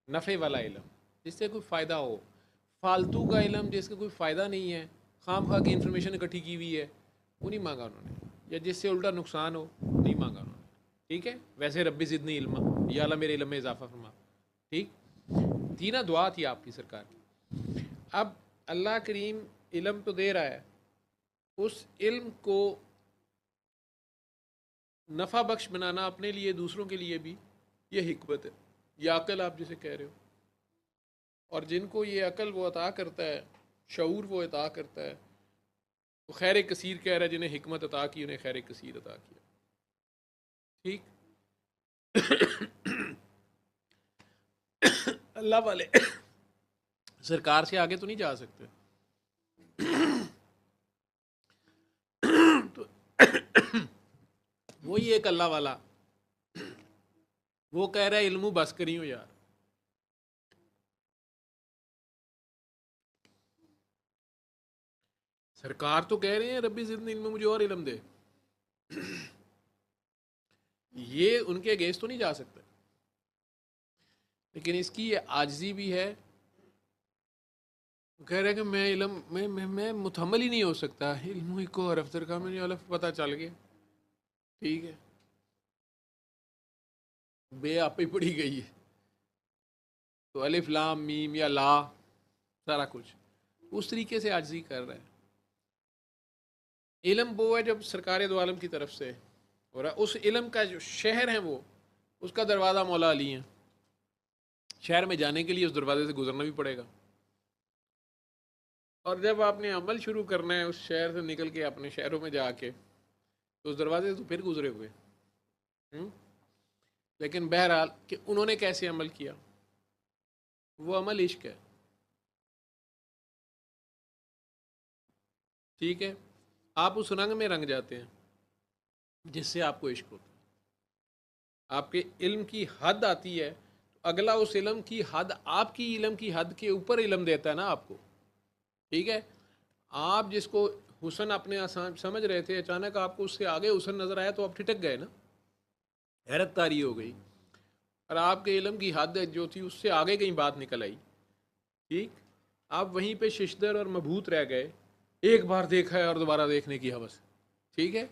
نفع والا علم جس سے کوئی فائدہ ہو. فالتو کا علم جس کا کوئی فائدہ نہیں ہے, خام خواہ کی انفارمیشن اکٹھی کی ہوئی ہے, وہ نہیں مانگا انہوں نے, یا جس سے الٹا نقصان ہو نہیں مانگا انہوں نے. ٹھیک ہے, ویسے ربی زدنی علما, یا اللہ میرے علم میں اضافہ فرما. ٹھیک, تینہ دعا تھی آپ کی سرکار کی. اب اللہ کریم علم تو دے رہا ہے, اس علم کو نفع بخش بنانا اپنے لیے دوسروں کے لیے بھی یہ حکمت ہے, یا عقل آپ جسے کہہ رہے ہو. اور جن کو یہ عقل وہ عطا کرتا ہے, شعور وہ عطا کرتا ہے, وہ خیر کثیر کہہ رہا ہے, جنہیں حکمت عطا کی انہیں خیر کثیر عطا کیا. ٹھیک, اللہ والے سرکار سے آگے تو نہیں جا سکتے. تو وہی ایک اللہ والا وہ کہہ رہا ہے علمو بس کری ہو یار. سرکار تو کہہ رہے ہیں ربی زدنی علم, مجھے اور علم دے. یہ ان کے اگینسٹ تو نہیں جا سکتے, لیکن اس کی یہ عاجزی بھی ہے. کہہ رہے کہ میں علم میں متحمل ہی نہیں ہو سکتا, علم کو اور افطر کا مجھے الف پتہ چل گیا. ٹھیک ہے, بے آپ ہی پڑھی گئی ہے تو الف لام میم یا لا سارا کچھ اس طریقے سے عاجزی کر رہا ہے. علم وہ ہے جب سرکار دو عالم کی طرف سے, اور اس علم کا جو شہر ہے وہ اس کا دروازہ مولا علی ہیں. شہر میں جانے کے لیے اس دروازے سے گزرنا بھی پڑے گا, اور جب آپ نے عمل شروع کرنا ہے اس شہر سے نکل کے اپنے شہروں میں جا کے, تو اس دروازے سے تو پھر گزرے ہوئے. لیکن بہرحال کہ انہوں نے کیسے عمل کیا, وہ عمل عشق ہے. ٹھیک ہے, آپ اس رنگ میں رنگ جاتے ہیں جس سے آپ کو عشق ہوتا ہے. آپ کے علم کی حد آتی ہے تو اگلا اس علم کی حد آپ کی علم کی حد کے اوپر علم دیتا ہے نا آپ کو. ٹھیک ہے, آپ جس کو حسن اپنے آسان سمجھ رہے تھے, اچانک آپ کو اس سے آگے حسن نظر آیا تو آپ ٹھٹک گئے نا, حیرت طاری ہو گئی. اور آپ کے علم کی حد جو تھی اس سے آگے کہیں بات نکل آئی. ٹھیک, آپ وہیں پہ ششدر اور مبہوت رہ گئے, ایک بار دیکھا ہے اور دوبارہ دیکھنے کی حوث. ٹھیک ہے,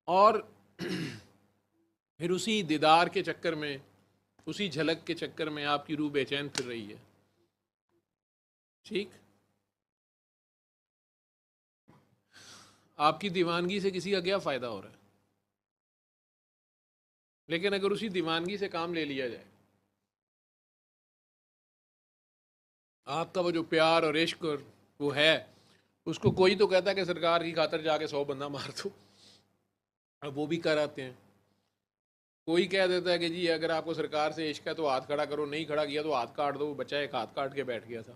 اور پھر اسی دیدار کے چکر میں, اسی جھلک کے چکر میں آپ کی روح بے چین پھر رہی ہے. ٹھیک, آپ کی دیوانگی سے کسی کا کیا فائدہ ہو رہا ہے؟ لیکن اگر اسی دیوانگی سے کام لے لیا جائے, آپ کا وہ جو پیار اور عشق اور وہ ہے, اس کو کوئی تو کہتا ہے کہ سرکار کی خاطر جا کے 100 بندہ مار دو, اب وہ بھی کر آتے ہیں. کوئی کہہ دیتا ہے کہ جی اگر آپ کو سرکار سے عشق ہے تو ہاتھ کھڑا کرو, نہیں کھڑا کیا تو ہاتھ کاٹ دو. بچہ ایک ہاتھ کاٹ کے بیٹھ گیا تھا.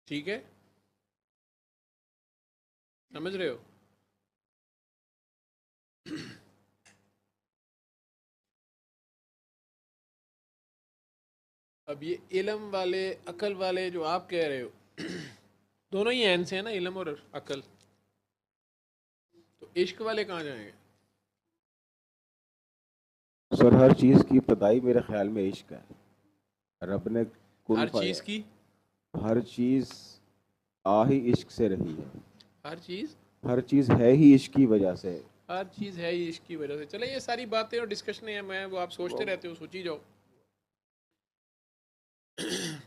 ٹھیک ہے, سمجھ رہے ہو؟ اب یہ علم والے عقل والے جو آپ کہہ رہے ہو, دونوں ہی عین سے ہیں نا, علم اور عقل. تو عشق والے کہاں جائیں گے؟ سر ہر چیز کی ابتدائی میرے خیال میں عشق ہے. رب نے کن ہر چیز کی, ہر چیز آ ہی عشق سے رہی ہے. ہر چیز ہر چیز ہے ہی عشق کی وجہ سے. ہر چیز ہے ہی عشق کی وجہ سے. چلے یہ ساری باتیں اور ڈسکشنیں ہیں, میں وہ آپ سوچتے رہتے ہو, سوچی جاؤ.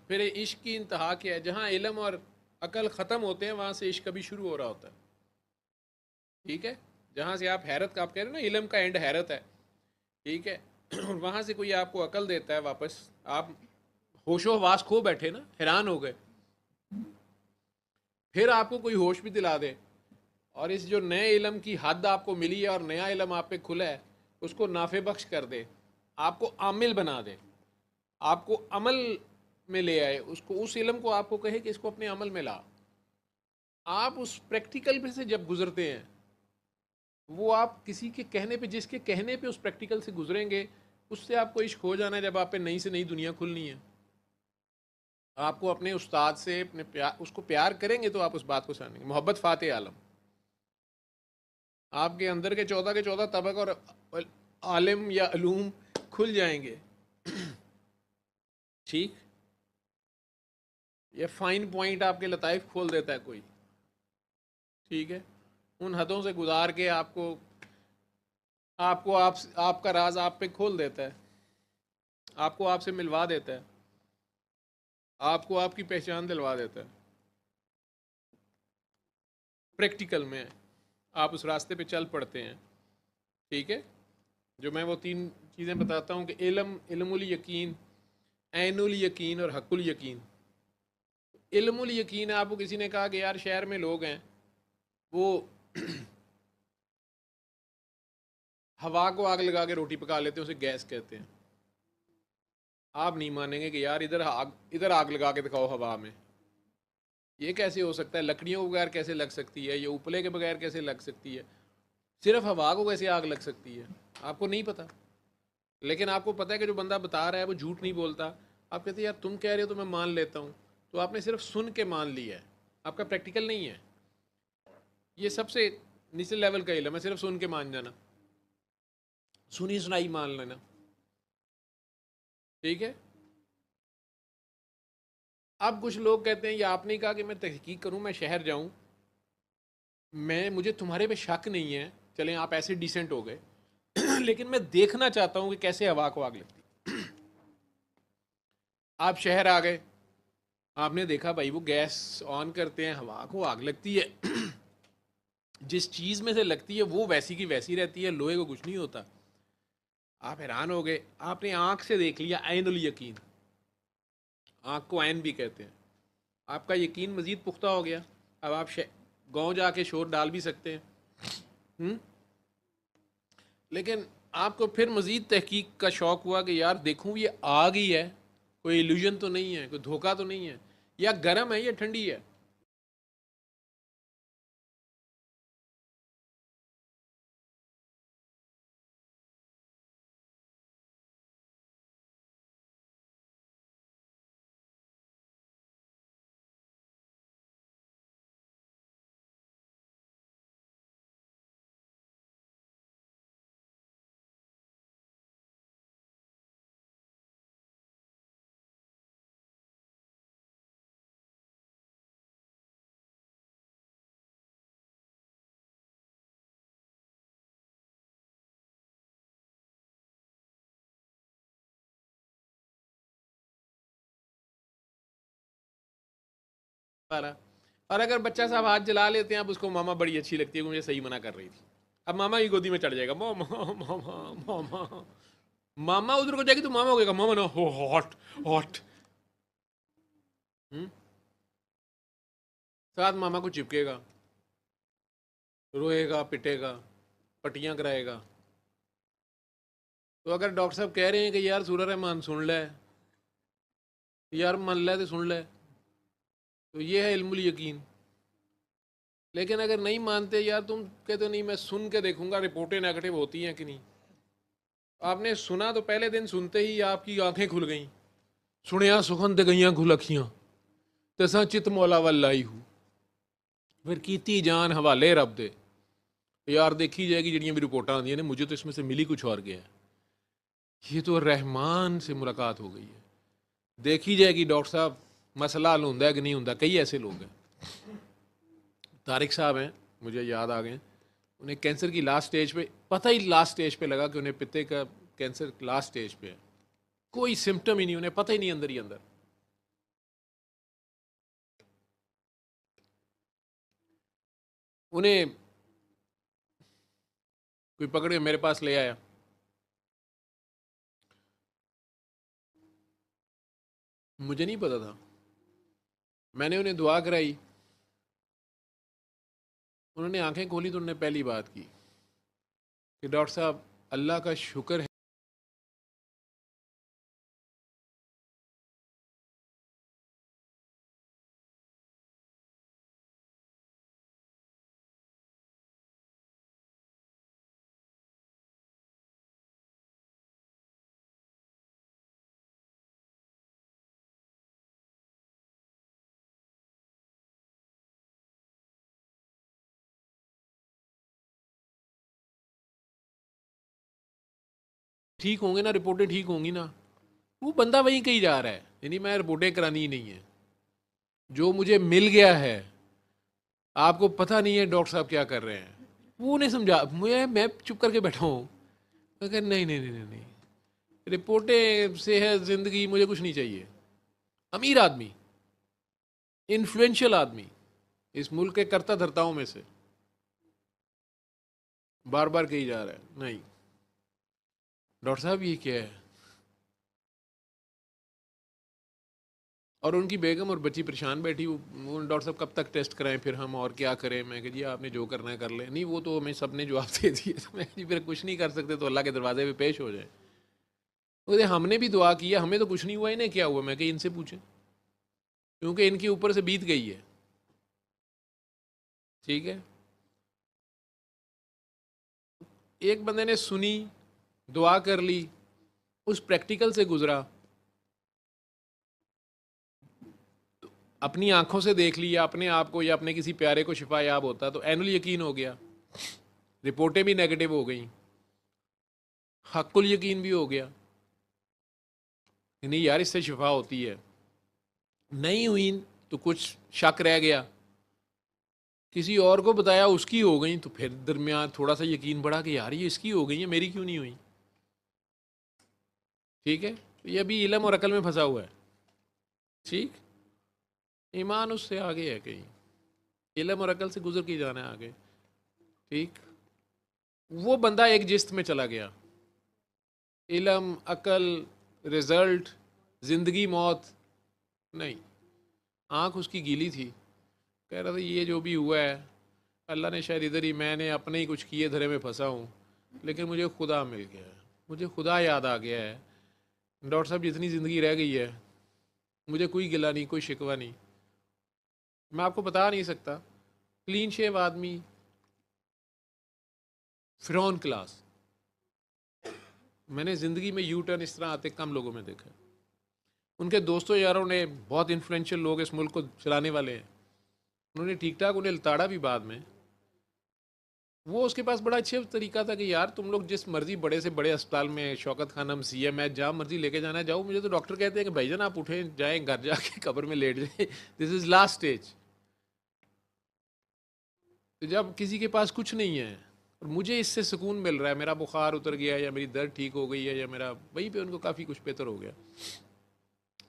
پھر عشق کی انتہا کیا ہے؟ جہاں علم اور عقل ختم ہوتے ہیں وہاں سے عشق کبھی شروع ہو رہا ہوتا ہے. ٹھیک ہے, جہاں سے آپ حیرت کا آپ کہہ رہے ہو نا, علم کا اینڈ حیرت ہے. ٹھیک ہے, اور وہاں سے کوئی آپ کو عقل دیتا ہے واپس, آپ ہوش و حواس کھو بیٹھے نا, حیران ہو گئے. پھر آپ کو کوئی ہوش بھی دلا دے, اور اس جو نئے علم کی حد آپ کو ملی ہے اور نیا علم آپ پہ کھلا ہے, اس کو نافع بخش کر دے, آپ کو عامل بنا دے, آپ کو عمل میں لے آئے, اس کو اس علم کو آپ کو کہے کہ اس کو اپنے عمل میں لا. آپ اس پریکٹیکل پہ سے جب گزرتے ہیں, وہ آپ کسی کے کہنے پہ, جس کے کہنے پہ اس پریکٹیکل سے گزریں گے, اس سے آپ کو عشق ہو جانا ہے. جب آپ پہ نئی سے نئی دنیا کھلنی ہے, آپ کو اپنے استاد سے اپنے پیار, اس کو پیار کریں گے تو آپ اس بات کو سمجھیں گے. محبت فاتح عالم, آپ کے اندر کے 14 طبق اور عالم یا علوم کھل جائیں گے. ٹھیک. یہ فائن پوائنٹ آپ کے لطائف کھول دیتا ہے کوئی. ٹھیک ہے. ان حدوں سے گزار کے آپ کا راز آپ پہ کھول دیتا ہے, آپ کو آپ سے ملوا دیتا ہے, آپ کو آپ کی پہچان دلوا دیتا ہے. پریکٹیکل میں آپ اس راستے پہ چل پڑتے ہیں. ٹھیک ہے. جو میں وہ 3 چیزیں بتاتا ہوں کہ علم الیقین, عین الیقین اور حق الیقین. علم الیقین آپ کو کسی نے کہا کہ یار شہر میں لوگ ہیں وہ ہوا کو آگ لگا کے روٹی پکا لیتے ہیں, اسے گیس کہتے ہیں. آپ نہیں مانیں گے کہ یار ادھر آگ لگا کے دکھاؤ ہوا میں. یہ کیسے ہو سکتا ہے؟ لکڑیوں کے بغیر کیسے لگ سکتی ہے؟ یہ اپلے کے بغیر کیسے لگ سکتی ہے؟ صرف ہوا کو کیسے آگ لگ سکتی ہے؟ آپ کو نہیں پتا. لیکن آپ کو پتا ہے کہ جو بندہ بتا رہا ہے وہ جھوٹ نہیں بولتا. آپ کہتے ہیں یار تم کہہ رہے ہو تو میں مان لیتا ہوں. تو آپ نے صرف سن کے مان لیا ہے, آپ کا پریکٹیکل نہیں ہے. یہ سب سے نچلے لیول کا علم ہے, صرف سن کے مان جانا, سنی سنائی مان لینا. ٹھیک ہے. اب کچھ لوگ کہتے ہیں یہ آپ نے کہا کہ میں تحقیق کروں, میں شہر جاؤں, مجھے تمہارے پہ شک نہیں ہے, چلیں آپ ایسے ڈیسنٹ ہو گئے, لیکن میں دیکھنا چاہتا ہوں کہ کیسے ہوا کو آگ لگتی. آپ شہر آ گئے, آپ نے دیکھا بھائی وہ گیس آن کرتے ہیں, ہوا کو آگ لگتی ہے. جس چیز میں سے لگتی ہے وہ ویسی کی ویسی رہتی ہے, لوہے کو کچھ نہیں ہوتا. آپ حیران ہو گئے, آپ نے آنکھ سے دیکھ لیا, عین الیقین. آنکھ کو عین بھی کہتے ہیں. آپ کا یقین مزید پختہ ہو گیا. اب آپ گاؤں جا کے شور ڈال بھی سکتے ہیں. لیکن آپ کو پھر مزید تحقیق کا شوق ہوا کہ یار دیکھوں یہ آگ ہی ہے, کوئی ایلیوژن تو نہیں ہے, کوئی دھوکہ تو نہیں ہے, یا گرم ہے یا ٹھنڈی ہے. اور اگر بچہ صاحب ہاتھ جلا لیتے ہیں, اب اس کو ماما بڑی اچھی لگتی ہے, مجھے صحیح منع کر رہی تھی, اب ماما کی گودی میں چڑھ جائے گا, ماما ماما ماما. ماما ادھر کو جائے گی تو ماما ہو گئے گا ماما نا ہاٹ ہاٹ. ساتھ ماما کو چپکے گا, روئے گا, پٹے گا, پٹیاں کرائے گا. تو اگر ڈاکٹر صاحب کہہ رہے ہیں کہ یار سورہ رحمان سن لے, یار من لے تو سن لے, تو یہ ہے علم الیقین. لیکن اگر نہیں مانتے, یار تم کہتے نہیں میں سن کے دیکھوں گا رپورٹیں نیگیٹو ہوتی ہیں کہ نہیں. آپ نے سنا تو پہلے دن سنتے ہی آپ کی آنکھیں کھل گئیں, سنیا سخن تے گئیاں کھل اکھیاں, تساں چت مولا ولائی ہوں, پھر کیتی جان حوالے رب دے. یار دیکھی جائے گی جڑیاں بھی رپورٹاں آدی ہیں, مجھے تو اس میں سے ملی کچھ اور گیا ہے. یہ تو رحمان سے ملاقات ہو گئی ہے. دیکھی جائے گی ڈاکٹر صاحب مسئلہ حل ہوتا ہے کہ نہیں ہوتا. کئی ایسے لوگ ہیں, طارق صاحب ہیں مجھے یاد آ گئے, انہیں کینسر کی لاسٹ سٹیج پہ, پتہ ہی لاسٹ سٹیج پہ لگا کہ انہیں پتے کا کینسر لاسٹ سٹیج پہ ہے, کوئی سمٹم ہی نہیں, انہیں پتہ ہی نہیں اندر ہی اندر. انہیں کوئی پکڑے میرے پاس لے آیا, مجھے نہیں پتا تھا, میں نے انہیں دعا کرائی, انہوں نے آنکھیں کھولی تو انہوں نے پہلی بات کی کہ ڈاکٹر صاحب اللہ کا شکر ہے ٹھیک ہوں گے نا, رپورٹیں ٹھیک ہوں گی نا, وہ بندہ وہیں کہیں جا رہا ہے. یعنی میں رپورٹیں کرانی ہی نہیں ہے, جو مجھے مل گیا ہے آپ کو پتہ نہیں ہے ڈاکٹر صاحب کیا کر رہے ہیں, وہ نہیں سمجھا. میں چپ کر کے بیٹھا ہوں, میں کہ نہیں نہیں نہیں نہیں, رپورٹیں سے ہے زندگی, مجھے کچھ نہیں چاہیے. امیر آدمی, انفلوئنشل آدمی, اس ملک کے کرتا دھرتاؤں میں سے, بار بار کہی جا رہا ہے نہیں ڈاکٹر صاحب یہ کیا ہے, اور ان کی بیگم اور بچی پریشان بیٹھی, وہ ڈاکٹر صاحب کب تک ٹیسٹ کرائیں, پھر ہم اور کیا کریں. میں کہ جی آپ نے جو کرنا ہے کر لیں. نہیں وہ تو ہمیں سب نے جواب دے دیے. میں جی پھر کچھ نہیں کر سکتے تو اللہ کے دروازے پہ پیش ہو جائے. ہم نے بھی دعا کیا, ہمیں تو کچھ نہیں ہوا, انہیں کیا ہوا. میں کہ ان سے پوچھیں, کیونکہ ان کے اوپر سے بیت گئی ہے. ٹھیک ہے, ایک بندے نے سنی, دعا کر لی, اس پریکٹیکل سے گزرا, اپنی آنکھوں سے دیکھ لیا اپنے آپ کو یا اپنے کسی پیارے کو شفا یاب ہوتا تو اینول یقین ہو گیا, رپورٹیں بھی نیگیٹو ہو گئیں, حق الیقین بھی ہو گیا, نہیں یار اس سے شفا ہوتی ہے. نہیں ہوئی تو کچھ شک رہ گیا, کسی اور کو بتایا اس کی ہو گئی, تو پھر درمیان تھوڑا سا یقین بڑھا کہ یار یہ اس کی ہو گئی ہیں, میری کیوں نہیں ہوئی. ٹھیک ہے, یہ ابھی علم اور عقل میں پھنسا ہوا ہے. ٹھیک, ایمان اس سے آگے ہے, کہیں علم اور عقل سے گزر کے جانا ہے آگے. ٹھیک, وہ بندہ ایک جست میں چلا گیا, علم, عقل, رزلٹ, زندگی موت نہیں. آنکھ اس کی گیلی تھی, کہہ رہا تھا یہ جو بھی ہوا ہے اللہ نے شاید ادھر ہی, میں نے اپنے ہی کچھ کیے دھرے میں پھنسا ہوں, لیکن مجھے خدا مل گیا ہے, مجھے خدا یاد آ گیا ہے. ڈاکٹر صاحب جتنی زندگی رہ گئی ہے مجھے کوئی گلہ نہیں, کوئی شکوہ نہیں. میں آپ کو بتا نہیں سکتا, کلین شیو آدمی, فرعون کلاس. میں نے زندگی میں یو ٹرن اس طرح آتے کم لوگوں میں دیکھا. ان کے دوستوں یاروں نے, بہت انفلوئنشل لوگ اس ملک کو چلانے والے ہیں, انہوں نے ٹھیک ٹھاک انہیں لتاڑا بھی بعد میں. وہ اس کے پاس بڑا اچھا طریقہ تھا کہ یار تم لوگ جس مرضی بڑے سے بڑے اسپتال میں, شوکت خانم, سی ایم ایچ, جہاں مرضی لے کے جانا ہے جاؤ. مجھے تو ڈاکٹر کہتے ہیں کہ بھائی جان آپ اٹھیں جائیں گھر جا کے قبر میں لیٹ جائیں, دس از لاسٹ اسٹیج. تو جب کسی کے پاس کچھ نہیں ہے اور مجھے اس سے سکون مل رہا ہے, میرا بخار اتر گیا یا میری درد ٹھیک ہو گئی ہے یا میرا, وہیں پہ ان کو کافی کچھ بہتر ہو گیا.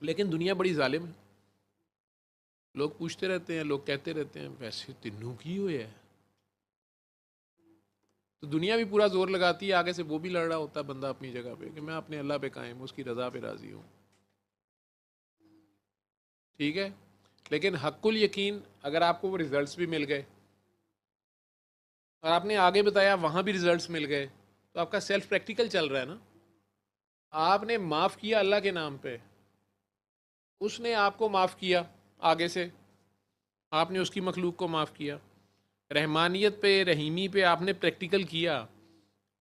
لیکن دنیا بڑی ظالم ہے, لوگ پوچھتے رہتے ہیں, لوگ کہتے رہتے ہیں ویسے تینوں کی ہوئے ہے. تو دنیا بھی پورا زور لگاتی ہے, آگے سے وہ بھی لڑ رہا ہوتا ہے بندہ اپنی جگہ پہ کہ میں اپنے اللہ پہ قائم ہوں, اس کی رضا پہ راضی ہوں. ٹھیک ہے, لیکن حق الیقین, اگر آپ کو وہ ریزلٹس بھی مل گئے اور آپ نے آگے بتایا وہاں بھی ریزلٹس مل گئے, تو آپ کا سیلف پریکٹیکل چل رہا ہے نا. آپ نے معاف کیا اللہ کے نام پہ, اس نے آپ کو معاف کیا آگے سے, آپ نے اس کی مخلوق کو معاف کیا. رحمانیت پہ, رحیمی پہ آپ نے پریکٹیکل کیا,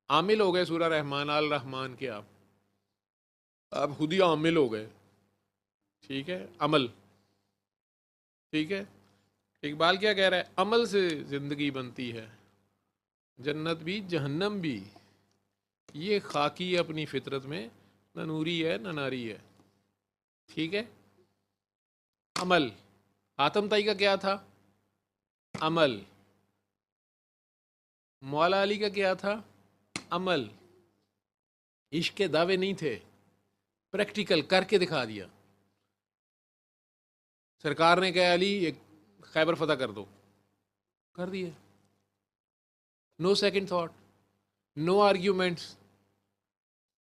عامل ہو گئے سورہ رحمان آل رحمان کے. آپ خود ہی عامل ہو گئے. ٹھیک ہے, عمل. ٹھیک ہے, اقبال کیا کہہ رہا ہے, عمل سے زندگی بنتی ہے, جنت بھی جہنم بھی, یہ خاکی اپنی فطرت میں, نہ نوری ہے نہ ناری ہے. ٹھیک ہے, عمل. حاتم طائی کا کیا تھا, عمل. مولا علی کا کیا تھا, عمل. عشق کے دعوے نہیں تھے, پریکٹیکل کر کے دکھا دیا. سرکار نے کہا علی ایک خیبر فتح کر دو, کر دیا. نو سیکنڈ تھاٹ, نو آرگیومنٹس.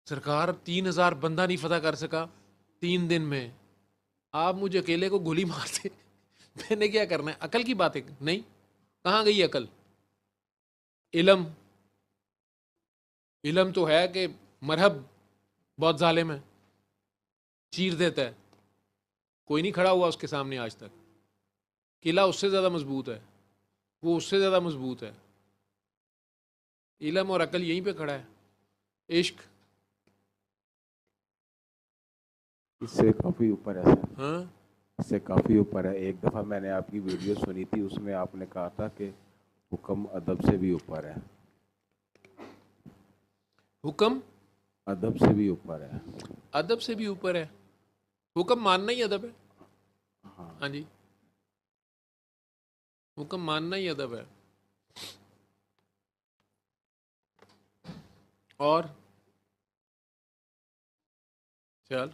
سرکار 3000 بندہ نہیں فتح کر سکا 3 دن میں, آپ مجھے اکیلے کو گولی مارتے, میں نے کیا کرنا ہے. عقل کی باتیں نہیں, کہاں گئی عقل. علم, علم تو ہے کہ مرحب بہت ظالم ہے, چیر دیتا ہے, کوئی نہیں کھڑا ہوا اس کے سامنے آج تک. قلعہ اس سے زیادہ مضبوط ہے, وہ اس سے زیادہ مضبوط ہے. علم اور عقل یہیں پہ کھڑا ہے. عشق اس سے کافی اوپر ہے سر, ہاں, اس سے کافی اوپر ہے. ایک دفعہ میں نے آپ کی ویڈیو سنی تھی, اس میں آپ نے کہا تھا کہ حکم ادب سے بھی اوپر ہے. حکم ادب سے بھی اوپر ہے. ادب سے بھی اوپر ہے. حکم ماننا ہی ادب ہے. ہاں جی, حکم ماننا ہی ادب ہے. اور چل